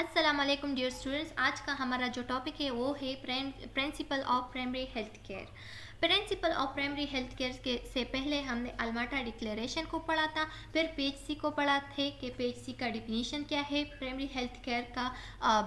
अस्सलाम वालेकुम dear students. आज का हमारा जो टॉपिक है वो है principal of primary health care. Principal of primary health care से पहले हमने अल्माटा डिक्लेरेशन को पढ़ा था, फिर पीएचसी को पढ़ा थे कि पीएचसी का डिफिनीशन क्या है, प्राइमरी हेल्थ केयर का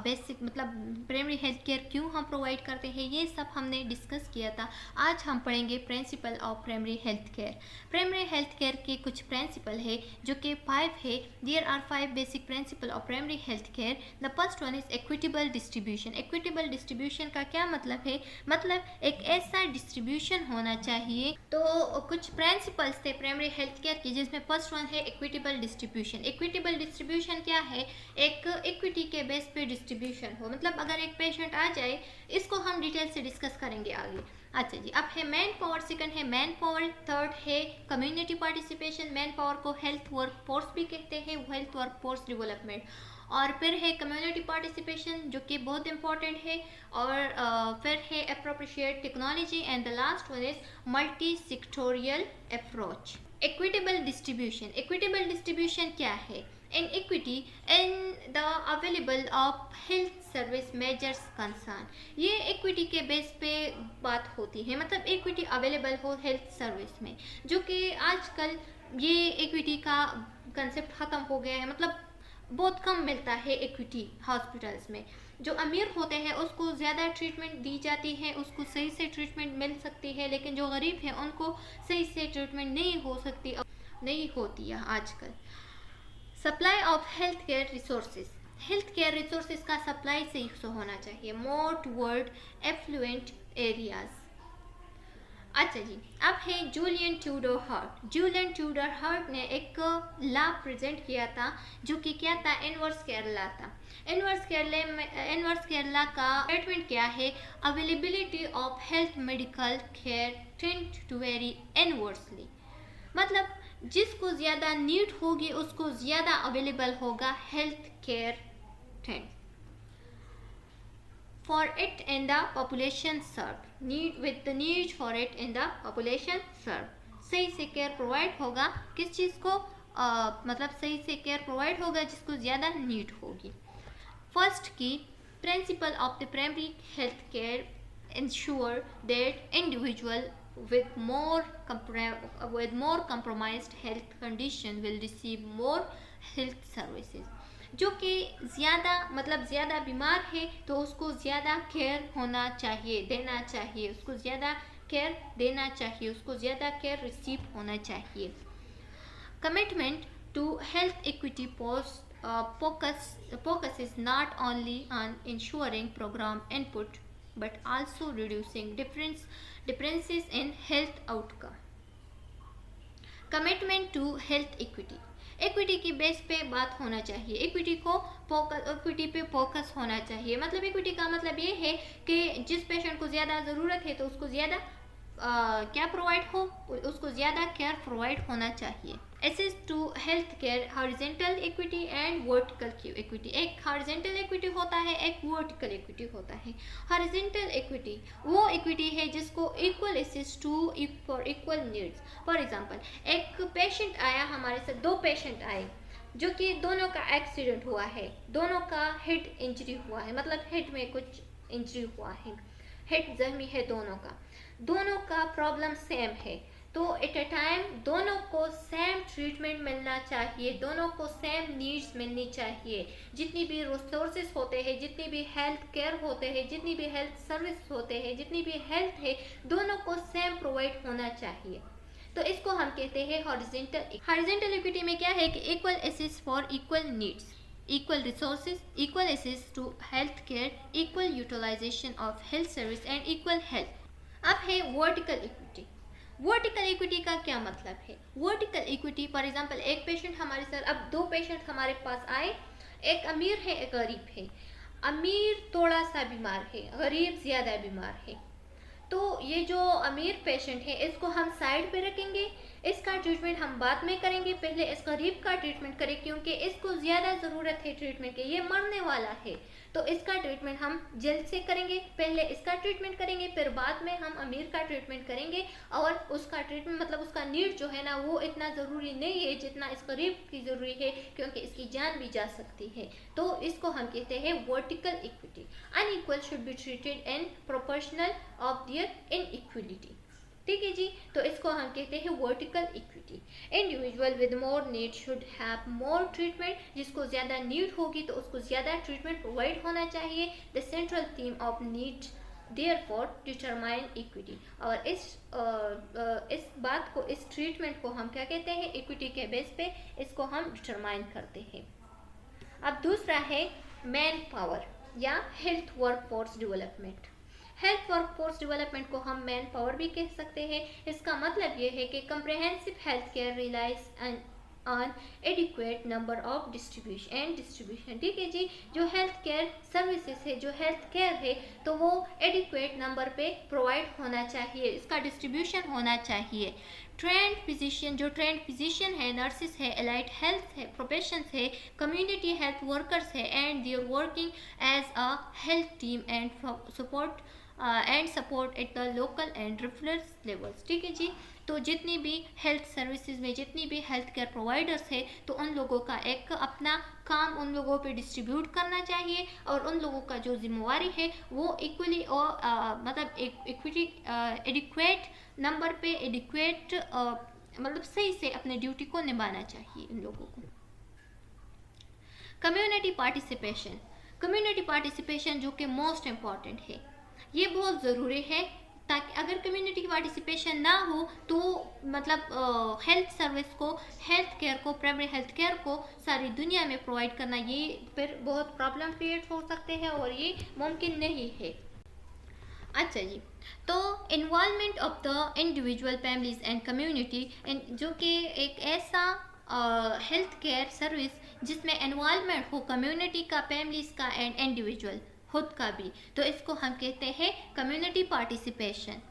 बेसिक मतलब प्राइमरी हेल्थ केयर क्यों हम प्रोवाइड करते हैं, ये सब हमने डिस्कस किया था। आज हम पढ़ेंगे principle of primary health care. Primary health care के कुछ प्रिंसिपल है जो कि 5 है। There are 5 basic principle of primary health care. The first one is equitable distribution. Equitable distribution का क्या मतलब है? मतलब एक ऐसा डिस्ट्रीब्यूशन होना चाहिए। तो कुछ प्रिंसिपल्स थे प्राइमरी हेल्थ केयर की, जिसमें फर्स्ट वन है इक्विटेबल डिस्ट्रीब्यूशन। इक्विटेबल डिस्ट्रीब्यूशन क्या है? एक इक्विटी के बेस पे डिस्ट्रीब्यूशन हो। मतलब अगर एक पेशेंट आ जाए, इसको हम डिटेल से डिस्कस करेंगे आगे। अच्छा जी, अब है मैन पावर, सेकंड है मैन पावर, थर्ड है कम्युनिटी पार्टिसिपेशन। मैन पावर को हेल्थ वर्क फोर्स भी कहते हैं, हेल्थ वर्क फोर्स डेवलपमेंट। और फिर है कम्युनिटी पार्टिसिपेशन जो कि बहुत इंपॉर्टेंट है। और फिर है appropriate technology and the last one is multi sectoral approach. Equitable distribution. Equitable distribution क्या है? In equity in the available of health service measures concern. ये इक्विटी के बेस पे बात होती है, मतलब इक्विटी अवेलेबल हो हेल्थ सर्विस में, जो कि आजकल ये इक्विटी का कंसेप्ट ख़त्म हो गया है। मतलब बहुत कम मिलता है इक्विटी हॉस्पिटल्स में। जो अमीर होते हैं उसको ज़्यादा ट्रीटमेंट दी जाती है, उसको सही से ट्रीटमेंट मिल सकती है, लेकिन जो गरीब है उनको सही से ट्रीटमेंट नहीं हो सकती, नहीं होती है आजकल। Supply of health care resources. Health care resources का सप्लाई सही से होना चाहिए, मोर टूवर्ड एफ्लुएंट एरियाज। अच्छा जी, अब है Julian Tudor Hart. Julian Tudor Hart ने एक लॉ प्रेजेंट किया था जो कि क्या था? इनवर्स केयर लॉ था। इनवर्स केयर लॉ का स्टेटमेंट क्या है? Availability of health medical care tend to very inversely. मतलब जिसको ज़्यादा नीड होगी उसको ज़्यादा अवेलेबल होगा health care tend for it in the population served, need with the need for it in the population served। सही से केयर प्रोवाइड होगा किस चीज़ को? मतलब सही से केयर प्रोवाइड होगा जिसको ज़्यादा नीड होगी। फर्स्ट की principle of the primary health care ensure that individual with more compromised health condition will receive more health services। जो कि ज़्यादा मतलब ज़्यादा बीमार है तो उसको ज़्यादा केयर होना चाहिए, देना चाहिए, उसको ज़्यादा केयर देना चाहिए, उसको ज़्यादा केयर रिसीव होना चाहिए। Commitment to health equity focuses not only on ensuring program input but also reducing differences in health outcome। Commitment to health equity. Equity की बेस पे बात होना चाहिए, इक्विटी पे फोकस होना चाहिए। मतलब इक्विटी का मतलब ये है कि जिस पेशेंट को ज़्यादा ज़रूरत है तो उसको ज़्यादा क्या प्रोवाइड हो, उसको ज़्यादा केयर प्रोवाइड होना चाहिए। Access to health care horizontal equity and vertical equity. एक हॉरिजेंटल इक्विटी होता है, एक वर्टिकल इक्विटी होता है। हॉरिजेंटल इक्विटी वो इक्विटी है जिसको equal access to for equal needs. For example, एक पेशेंट आया हमारे साथ, 2 पेशेंट आए जो कि दोनों का एक्सीडेंट हुआ है, दोनों का हेड इंजरी हुआ है, मतलब हेड में कुछ इंजरी हुआ है, हेड जख्मी है दोनों का प्रॉब्लम सेम है। तो एट अ टाइम दोनों को सेम ट्रीटमेंट मिलना चाहिए, दोनों को सेम नीड्स मिलनी चाहिए। जितनी भी रिसोर्सेज होते हैं, जितनी भी हेल्थ केयर होते हैं, जितनी भी हेल्थ सर्विस होते हैं, जितनी भी हेल्थ है, दोनों को सेम प्रोवाइड होना चाहिए। तो इसको हम कहते हैं हॉरिजेंटल। हॉरिजेंटल इक्विटी में क्या है कि equal access for equal needs, equal resources, equal access to health care, equal utilization of health service and equal health। अब है वर्टिकल इक्विटी। वर्टिकल इक्विटी का क्या मतलब है? वर्टिकल इक्विटी फॉर एग्जांपल, एक पेशेंट हमारे साथ, अब 2 पेशेंट हमारे पास आए, एक अमीर है एक गरीब है। अमीर थोड़ा सा बीमार है, गरीब ज़्यादा बीमार है। तो ये जो अमीर पेशेंट है इसको हम साइड पे रखेंगे इसका ट्रीटमेंट हम बाद में करेंगे, पहले इस गरीब का ट्रीटमेंट करें क्योंकि इसको ज़्यादा ज़रूरत है ट्रीटमेंट की, ये मरने वाला है। तो इसका ट्रीटमेंट हम जल्द से करेंगे, पहले इसका ट्रीटमेंट करेंगे, फिर बाद में हम अमीर का ट्रीटमेंट करेंगे। और उसका ट्रीटमेंट मतलब उसका नीड जो है ना वो इतना ज़रूरी नहीं है जितना इस गरीब की ज़रूरी है, क्योंकि इसकी जान भी जा सकती है। तो इसको हम कहते हैं vertical equity. Unequal should be treated in proportional of their inequality. ठीक है जी, तो इसको हम कहते हैं vertical equity. Individual with more need should have more treatment, जिसको ज़्यादा नीड होगी तो उसको ज़्यादा ट्रीटमेंट प्रोवाइड होना चाहिए। The central theme of need therefore determine equity. और इस बात को, इस ट्रीटमेंट को हम क्या कहते हैं, इक्विटी के बेस पे इसको हम डिटरमाइन करते हैं। अब दूसरा है मैन पावर या health workforce development. Health workforce development को हम मैन पावर भी कह सकते हैं। इसका मतलब ये है कि comprehensive health care relies on adequate number of distribution. ठीक है जी, जो हेल्थ केयर सर्विसेज है, जो हेल्थ केयर है, तो वो एडिक्वेट नंबर पे प्रोवाइड होना चाहिए, इसका डिस्ट्रीब्यूशन होना चाहिए। ट्रेंड फिजिशियन, जो ट्रेंड फिजिशियन है, नर्सिस है, एलाइड हेल्थ है प्रोफेशंस है, कम्युनिटी हेल्थ वर्कर्स है, and they are working as a health team and support at the local and reference levels. ठीक है जी, तो जितनी भी हेल्थ सर्विसेज में जितनी भी हेल्थ केयर प्रोवाइडर्स है, तो उन लोगों का एक अपना काम उन लोगों पे डिस्ट्रीब्यूट करना चाहिए, और उन लोगों का जो जिम्मेवारी है वो इक्वली और मतलब इक्विटी एडिक्वेट नंबर पे एडिक्वेट मतलब सही से अपने ड्यूटी को निभाना चाहिए इन लोगों को। कम्युनिटी पार्टिसिपेशन, कम्युनिटी पार्टिसिपेशन जो कि मोस्ट इम्पॉर्टेंट है, ये बहुत ज़रूरी है, ताकि अगर कम्युनिटी पार्टिसिपेशन ना हो तो मतलब हेल्थ सर्विस को, हेल्थ केयर को, प्राइमरी हेल्थ केयर को सारी दुनिया में प्रोवाइड करना, ये फिर बहुत प्रॉब्लम क्रिएट हो सकते हैं और ये मुमकिन नहीं है। अच्छा जी, तो involvement of the individual families and community, जो कि एक ऐसा हेल्थ केयर सर्विस जिसमें इन्वॉल्वमेंट हो कम्युनिटी का, फैमिलीज का एंड इंडिविजुअल खुद का भी, तो इसको हम कहते हैं community participation.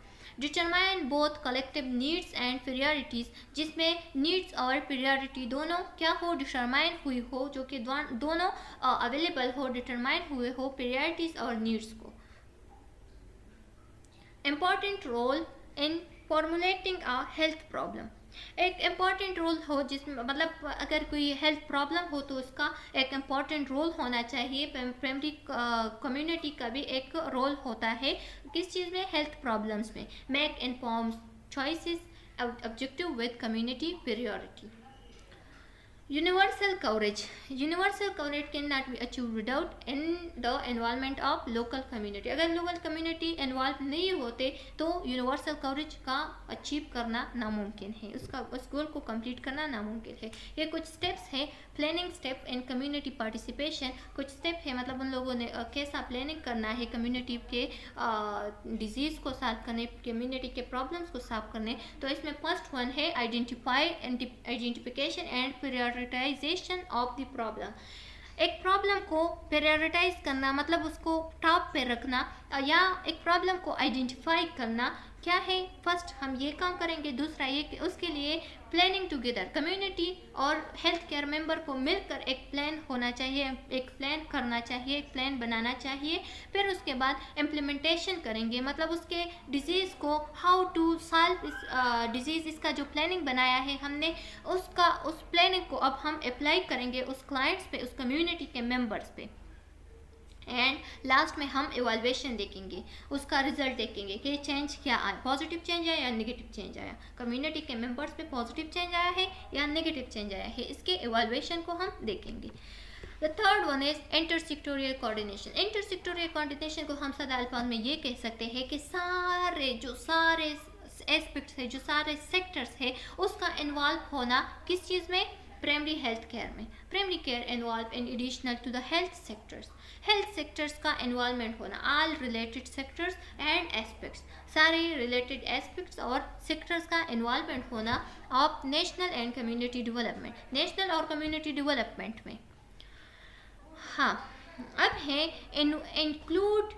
Determine both collective needs and priorities, जिसमें नीड्स और प्रायोरिटी दोनों क्या हो, डिटरमाइन हुई हो, जो कि दोनों अवेलेबल हो, डिटरमाइन हुए हो प्रायोरिटीज़ और नीड्स को। Important role in formulating a health problem, एक इम्पॉर्टेंट रोल हो जिसमें मतलब अगर कोई हेल्थ प्रॉब्लम हो तो उसका एक इम्पॉर्टेंट रोल होना चाहिए। प्राइमरी कम्युनिटी का भी एक रोल होता है किस चीज़ में, हेल्थ प्रॉब्लम्स में। Make informed choices objective with community priority. Universal coverage. Universal coverage cannot be achieved without in the involvement of local community. अगर लोकल कम्युनिटी इन्वॉल्व नहीं होते तो यूनिवर्सल कवरेज का अचीव करना नामुमकिन है, उस गोल को कंप्लीट करना नामुमकिन है। ये कुछ स्टेप्स हैं, planning step in community participation, कुछ स्टेप है मतलब उन लोगों ने कैसा प्लानिंग करना है कम्युनिटी के डिजीज़ को सॉल्व करने, कम्युनिटी के प्रॉब्लम्स को सॉल्व करने। तो इसमें फर्स्ट वन है identification and prioritisation of the problem. एक प्रॉब्लम को प्रायोरिटाइज करना मतलब उसको टॉप पे रखना, या एक प्रॉब्लम को आइडेंटिफाई करना क्या है, फर्स्ट हम ये काम करेंगे, दूसरा ये कि उसके लिए प्लानिंग टुगेदर, कम्युनिटी और हेल्थ केयर मेंबर को मिलकर एक प्लान होना चाहिए, एक प्लान करना चाहिए, एक प्लान बनाना चाहिए। फिर उसके बाद इम्प्लीमेंटेशन करेंगे, मतलब उसके डिजीज़ को हाउ टू सॉल्व इस डिजीज़, इसका जो प्लानिंग बनाया है हमने उसका, उस प्लानिंग को अब हम अप्लाई करेंगे उस क्लाइंट्स पे, उस कम्युनिटी के मेंबर्स पे। एंड लास्ट में हम इवैल्यूएशन देखेंगे, उसका रिजल्ट देखेंगे कि चेंज क्या आया, पॉजिटिव चेंज आया या नेगेटिव चेंज आया, कम्युनिटी के मेंबर्स पे पॉजिटिव चेंज आया है या नेगेटिव चेंज आया है, इसके इवैल्यूएशन को हम देखेंगे। The third one is intersectoral coordination. Intersectoral coordination को हम सादा अल्फाज में ये कह सकते हैं कि सारे एस्पेक्ट्स है, जो सारे सेक्टर्स है, उसका इन्वॉल्व होना किस चीज़ में, प्राइमरी हेल्थ केयर में। Primary care involve in additional to the health sectors, health sectors का इन्वॉल्वमेंट होना, all related sectors and aspects, सारे रिलेटेड एस्पेक्ट्स और सेक्टर्स का इन्वॉल्वमेंट होना of national and community development, national और कम्युनिटी डेवलपमेंट में। हाँ, अब है include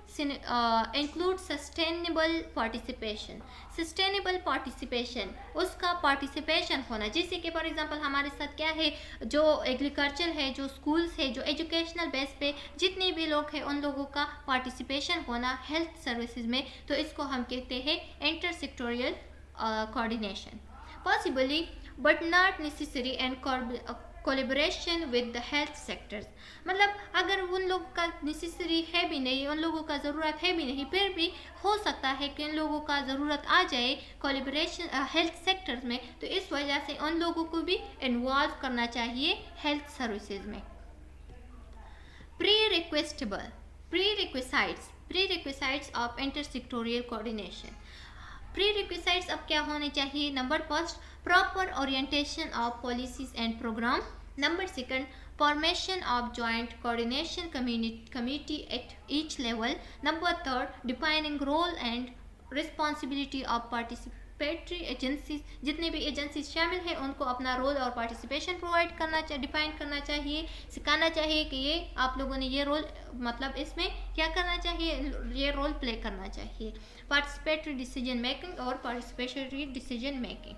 sustainable participation. Sustainable participation, उसका पार्टिसिपेशन होना, जैसे कि फॉर एग्जांपल हमारे साथ क्या है, जो एग्रीकल्चर है, जो स्कूल्स है, जो एजुकेशनल बेस पे जितने भी लोग हैं उन लोगों का पार्टिसिपेशन होना हेल्थ सर्विसेज में, तो इसको हम कहते हैं inter sectoral coordination. Possibly but not necessary and collaboration with the health sectors. मतलब अगर उन लोगों का नेसेसरी है भी नहीं, उन लोगों का ज़रूरत है भी नहीं, फिर भी हो सकता है कि उन लोगों का ज़रूरत आ जाए कोलेबोरेशन हेल्थ सेक्टर्स में, तो इस वजह से उन लोगों को भी इन्वॉल्व करना चाहिए हेल्थ सर्विसेज में। Prerequisites of intersectoral coordination. Prerequisites अब क्या होने चाहिए? Number first, proper orientation of policies and programme. Number second, formation of joint coordination committee at each level. Number third, defining role and responsibility of participatory agencies. जितने भी agencies शामिल हैं उनको अपना रोल और पार्टिसिपेशन प्रोवाइड करना define करना चाहिए, सिखाना चाहिए कि ये आप लोगों ने ये रोल, मतलब इसमें क्या करना चाहिए, ये रोल प्ले करना चाहिए। पार्टिसिपेटरी डिसीजन मेकिंग और participatory decision making.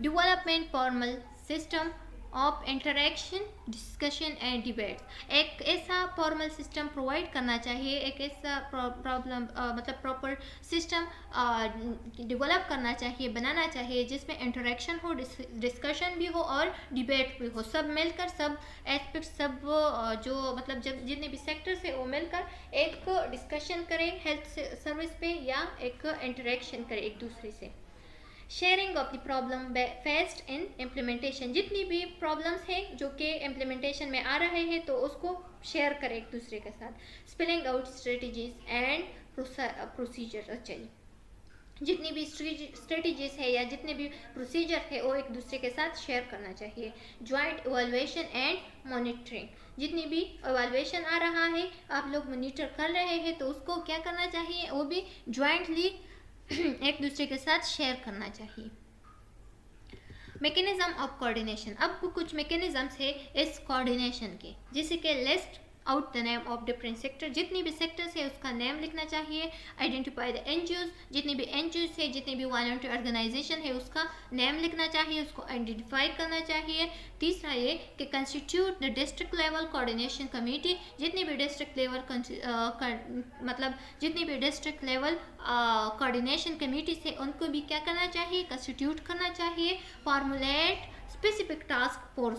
Development formal system of interaction, discussion and debates. एक ऐसा फॉर्मल सिस्टम प्रोवाइड करना चाहिए, एक ऐसा मतलब प्रॉपर सिस्टम डेवलप करना चाहिए, बनाना चाहिए जिसमें इंटरेक्शन हो, डिस्कशन भी हो और डिबेट भी हो, सब मिलकर, सब एस्पेक्ट, सब जो मतलब जब जितने भी सेक्टर्स है वो मिलकर एक डिस्कशन करें हेल्थ सर्विस पे या एक इंटरेक्शन करें एक दूसरे से। Sharing of the problem faced in implementation. जितनी भी प्रॉब्लम्स हैं जो कि इम्प्लीमेंटेशन में आ रहे हैं तो उसको शेयर करें एक दूसरे के साथ। Spelling out strategies and procedure. अच्छा, जितनी भी स्ट्रेटजीज है या जितने भी प्रोसीजर है वो एक दूसरे के साथ शेयर करना चाहिए। Joint evaluation and monitoring. जितनी भी इवैल्यूएशन आ रहा है, आप लोग मॉनिटर कर रहे हैं, तो उसको क्या करना चाहिए, वो भी ज्वाइंटली एक दूसरे के साथ शेयर करना चाहिए। Mechanism of coordination. अब कुछ मैकेनिज्म्स है इस कोऑर्डिनेशन के, जैसे कि list out the name of different sector. जितनी भी सेक्टर्स है उसका नेम लिखना चाहिए। Identify the NGOs. जितनी भी एनजीओज है, जितनी भी वॉलंटियर ऑर्गेनाइजेशन है उसका नेम लिखना चाहिए, उसको आइडेंटिफाई करना चाहिए। तीसरा ये कि constitute the district level coordination committee. जितनी भी डिस्ट्रिक्ट लेवल मतलब जितनी भी डिस्ट्रिक्ट लेवल कोऑर्डिनेशन कमेटीज है उनको भी क्या करना चाहिए, कंस्टिट्यूट करना चाहिए। Formulate specific task force.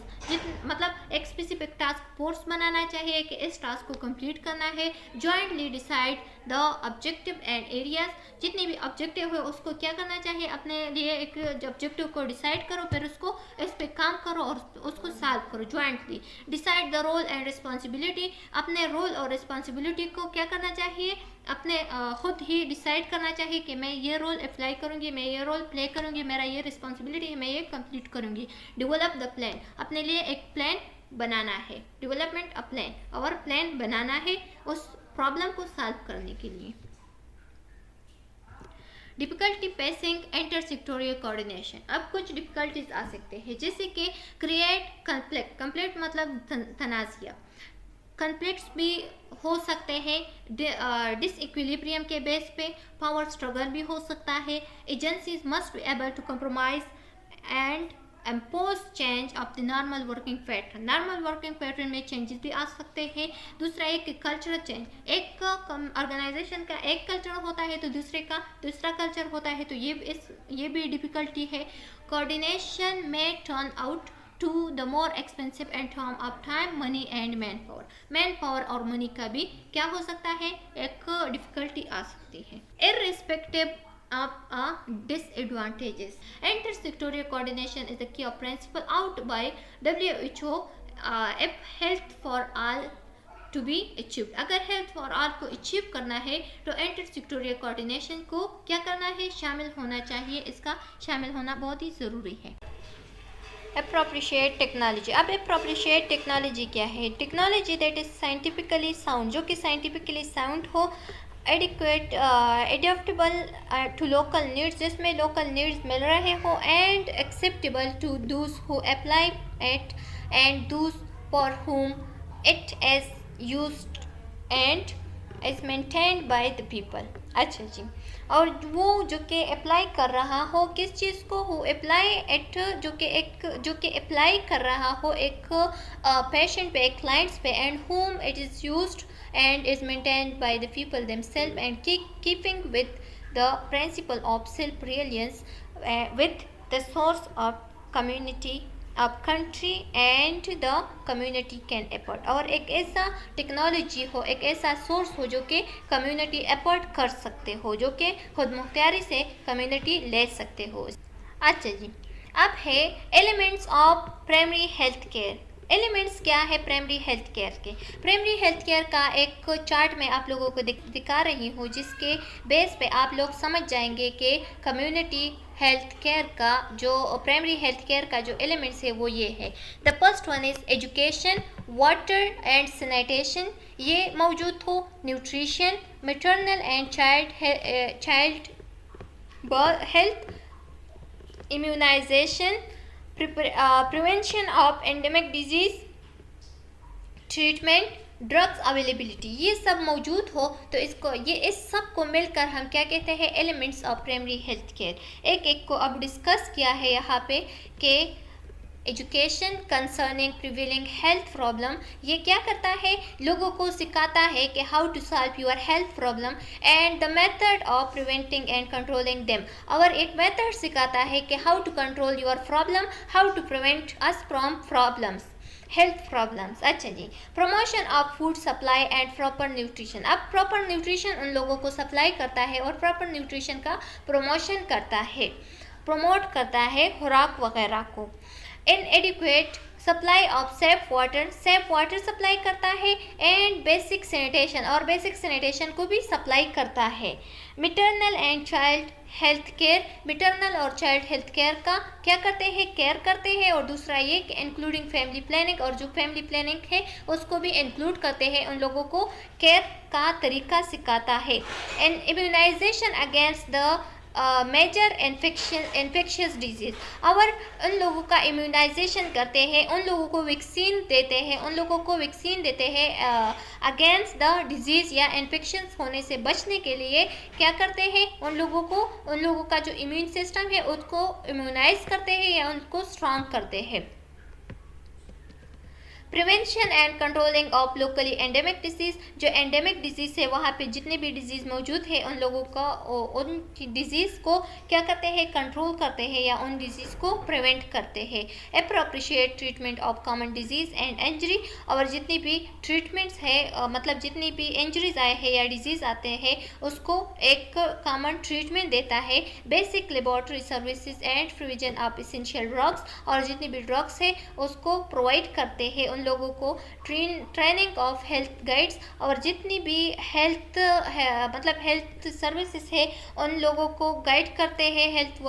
मतलब एक स्पेसिफिक टास्क फोर्स बनाना चाहिए कि इस टास्क को कंप्लीट करना है। Jointly decide the objective and areas. जितने भी ऑब्जेक्टिव है उसको क्या करना चाहिए, अपने लिए एक ऑब्जेक्टिव को डिसाइड करो, फिर उसको इस पे काम करो और उसको सॉल्व करो jointly. Decide the role and responsibility. अपने रोल और रिस्पॉन्सिबिलिटी को क्या करना चाहिए, अपने खुद ही डिसाइड करना चाहिए कि मैं ये रोल अप्लाई करूँगी, मैं ये रोल प्ले करूँगी, मेरा ये रिस्पॉन्सिबिलिटी है, मैं ये कंप्लीट करूँगी। Develop the plan. अपने लिए एक प्लान बनाना है। डेवलपमेंट अ प्लान, और प्लान बनाना है उस प्रॉब्लम को सॉल्व करने के लिए। Difficulty facing inter sectoral coordination. अब कुछ डिफिकल्टीज आ सकते हैं, जैसे कि क्रिएट कॉन्फ्लिक्ट। कॉन्फ्लिक्ट मतलब तनाज़िया। कॉन्फ्लिक्ट्स भी हो सकते हैं डिसइक्विलिब्रियम के बेस पे। पावर स्ट्रगल भी हो सकता है। Agencies must be able to compromise and impose change of the normal working pattern. Normal working pattern में चेंजेस भी आ सकते हैं। दूसरा एक कल्चरल चेंज। एक ऑर्गेनाइजेशन का एक कल्चर होता है तो दूसरे का दूसरा कल्चर होता है, तो ये भी डिफिकल्टी है। कोऑर्डिनेशन में turn out to the more expensive and term of time, money and manpower. Manpower और मनी का भी क्या हो सकता है, एक डिफिकल्टी आ सकती है। Irrespective of disadvantages, intersectoral coordination is the key of principle out by WHO if health for all to be achieved. अगर health for all को achieve करना है तो intersectoral coordination को क्या करना है, शामिल होना चाहिए। इसका शामिल होना बहुत ही ज़रूरी है। Appropriate technology. अब एप्रोप्रिशिएट टेक्नोलॉजी क्या है? Technology that is scientifically sound, जो कि साइंटिफिकली साउंड हो, adequate adaptable to local needs, जिसमें लोकल नीड्स मिल रहे हो, and acceptable to those who apply it and those for whom it is used and is maintained by the people। अच्छा जी, और वो जो कि अप्लाई कर रहा हो किस चीज़ को हो, अप्लाई एट जो कि अप्लाई कर रहा हो एक पेशेंट पे, एक क्लाइंट्स पे, and whom it is used and is maintained by the people themselves and keeping with the principle of self-reliance with the source of community of country and the community can afford। और एक ऐसा technology हो, एक ऐसा source हो जो कि community afford कर सकते हो, जो कि खुद मुख्तियारी से कम्युनिटी ले सकते हो। अच्छा जी, अब है elements of primary health care. Elements क्या है प्राइमरी हेल्थ केयर के? प्राइमरी हेल्थ केयर का एक चार्ट मैं आप लोगों को दिखा रही हूँ, जिसके बेस पे आप लोग समझ जाएंगे कि कम्युनिटी हेल्थ केयर का जो प्राइमरी हेल्थ केयर का जो एलिमेंट्स है वो ये है। The first one is education, water and sanitation, ये मौजूद हो। Nutrition, maternal and child health, immunization, prevention of endemic disease, treatment, drugs availability, ये सब मौजूद हो तो इस सब को मिलकर हम क्या कहते हैं? Elements of primary health care. एक एक को अब डिस्कस किया है यहाँ पे कि education concerning prevailing health problem, ये क्या करता है? लोगों को सिखाता है कि how to solve your health problem and the method of preventing and controlling them, और एक मेथड सिखाता है कि how to control your problem, how to prevent us from problems, health problems. अच्छा जी, promotion of food supply and proper nutrition, अब proper nutrition उन लोगों को सप्लाई करता है और प्रॉपर न्यूट्रिशन का प्रमोशन करता है, प्रमोट करता है खुराक वगैरह को। इनएडिक्वेट supply of safe water supply करता है, एंड बेसिक सैनिटेशन, और बेसिक सैनिटेशन को भी सप्लाई करता है। मिटरनल एंड चाइल्ड हेल्थ केयर, मिटरनल और चाइल्ड हेल्थ केयर का क्या करते हैं? केयर करते हैं। और दूसरा ये कि इंक्लूडिंग फैमिली प्लानिंग, और जो फैमिली प्लानिंग है उसको भी इंक्लूड करते हैं, उन लोगों को केयर का तरीका सिखाता है। And immunization against the major infectious disease, और उन लोगों का इम्यूनाइजेशन करते हैं, उन लोगों को वैक्सीन देते हैं अगेंस्ट द डिजीज़ या इन्फेक्शंस होने से बचने के लिए क्या करते हैं? उन लोगों का जो इम्यून सिस्टम है उसको इम्यूनाइज करते हैं या उनको स्ट्रॉन्ग करते हैं। Prevention and controlling of locally endemic disease, जो एंडेमिक डिजीज़ है वहाँ पे जितने भी डिजीज़ मौजूद है उन लोगों का उन डिजीज़ को क्या करते हैं? कंट्रोल करते हैं या उन डिजीज़ को प्रिवेंट करते हैं। Appropriate treatment of common disease and injury, और जितनी भी ट्रीटमेंट्स है मतलब जितनी भी इंजरीज आए हैं या डिजीज़ आते हैं उसको एक कॉमन ट्रीटमेंट देता है। Basic laboratory services and provision of essential drugs, और जितनी भी ड्रग्स है उसको प्रोवाइड करते हैं उन लोगों को। ट्रेनिंग ऑफ हेल्थ गाइड्स, और जितनी भी हेल्थ सर्विसेज है उन लोगों को गाइड करते हैं, हेल्थ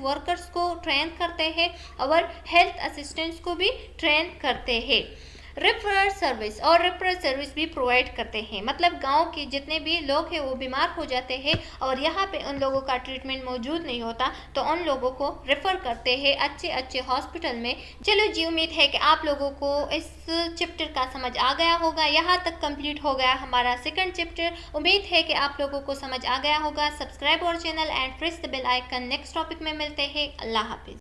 वर्कर्स को ट्रेन करते हैं और हेल्थ असिस्टेंट्स को भी ट्रेन करते हैं। रेफरल सर्विस, और रेफरल सर्विस भी प्रोवाइड करते हैं, मतलब गांव के जितने भी लोग हैं वो बीमार हो जाते हैं और यहाँ पे उन लोगों का ट्रीटमेंट मौजूद नहीं होता तो उन लोगों को रेफ़र करते हैं अच्छे हॉस्पिटल में। चलो जी, उम्मीद है कि आप लोगों को इस चैप्टर का समझ आ गया होगा। यहाँ तक कंप्लीट हो गया हमारा सेकंड चैप्टर। उम्मीद है कि आप लोगों को समझ आ गया होगा। सब्सक्राइब और channel and press the bell icon. Next topic में मिलते हैं। अल्लाह हाफिज़।